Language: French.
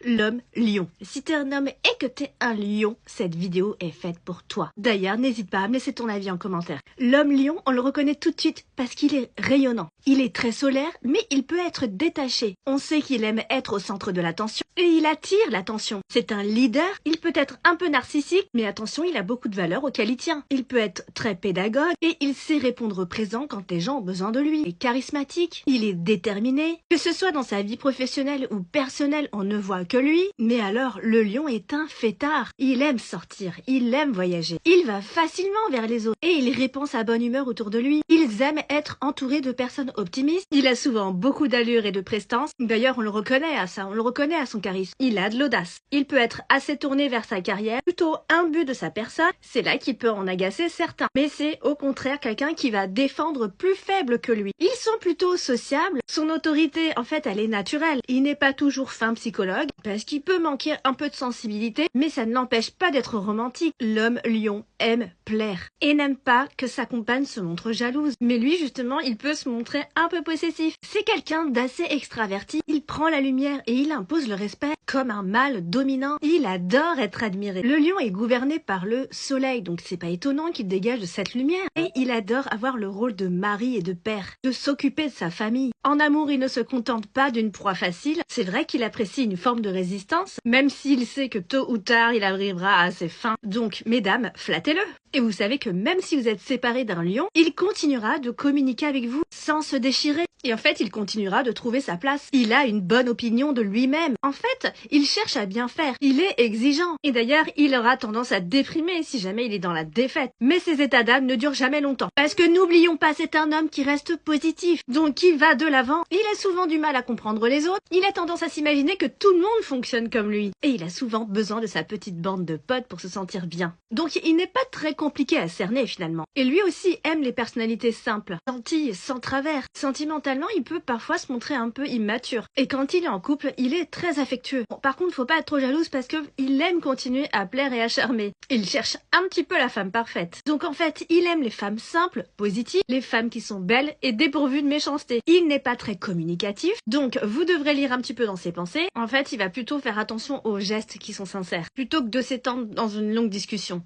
L'homme lion. Si t'es un homme et que t'es un lion, cette vidéo est faite pour toi. D'ailleurs, n'hésite pas à me laisser ton avis en commentaire. L'homme lion, on le reconnaît tout de suite parce qu'il est rayonnant. Il est très solaire, mais il peut être détaché. On sait qu'il aime être au centre de l'attention et il attire l'attention. C'est un leader, il peut être un peu narcissique, mais attention, il a beaucoup de valeurs auxquelles il tient. Il peut être très pédagogue et il sait répondre présent quand les gens ont besoin de lui. Il est charismatique, il est déterminé. Que ce soit dans sa vie professionnelle ou personnelle, on ne voit que lui. Mais alors, le lion est un fêtard. Il aime sortir, il aime voyager. Il va facilement vers les autres et il répand sa bonne humeur autour de lui. Ils aiment être entourés de personnes optimistes. Il a souvent beaucoup d'allure et de prestance. D'ailleurs, on le reconnaît à ça, on le reconnaît à son charisme. Il a de l'audace. Il peut être assez tourné vers sa carrière, plutôt imbu de sa personne. C'est là qu'il peut en agacer certains. Mais c'est au contraire quelqu'un qui va défendre plus faible que lui. Ils sont plutôt sociables. Son autorité, en fait, elle est naturelle. Il n'est pas toujours fin psychologue parce qu'il peut manquer un peu de sensibilité, mais ça ne l'empêche pas d'être romantique. L'homme lion aime plaire et n'aime pas que sa compagne se montre jalouse. Mais lui, justement, il peut se montrer un peu possessif. C'est quelqu'un d'assez extraverti. Il prend la lumière et il impose le respect comme un mâle dominant. Il adore être admiré. Le lion est gouverné par le soleil, donc c'est pas étonnant qu'il dégage de cette lumière. Et il adore avoir le rôle de mari et de père, de s'occuper de sa famille. En amour, il ne se contente pas d'une proie facile. C'est vrai qu'il apprécie une forme de résistance, même s'il sait que tôt ou tard, il arrivera à ses fins. Donc, mesdames, flattez-le. Et vous savez que même si vous êtes séparés d'un lion, il continuera de communiquer avec vous sans se déchirer. Et en fait, il continuera de trouver sa place. Il a une bonne opinion de lui-même. En fait, il cherche à bien faire. Il est exigeant. Et d'ailleurs, il aura tendance à déprimer si jamais il est dans la défaite. Mais ces états d'âme ne durent jamais longtemps. Parce que n'oublions pas, c'est un homme qui reste positif. Donc, il va de l'avant. Il a souvent du mal à comprendre les autres. Il a tendance à s'imaginer que tout le monde fonctionne comme lui. Et il a souvent besoin de sa petite bande de potes pour se sentir bien. Donc, il n'est pas très compliqué à cerner finalement. Et lui aussi aime les personnalités simples, gentilles, sans travers. Sentimentalement, il peut parfois se montrer un peu immature. Et quand il est en couple, il est très affectueux. Bon, par contre, faut pas être trop jalouse parce que il aime continuer à plaire et à charmer. Il cherche un petit peu la femme parfaite. Donc en fait, il aime les femmes simples, positives, les femmes qui sont belles et dépourvues de méchanceté. Il n'est pas très communicatif, donc vous devrez lire un petit peu dans ses pensées. En fait, il va plutôt faire attention aux gestes qui sont sincères, plutôt que de s'étendre dans une longue discussion.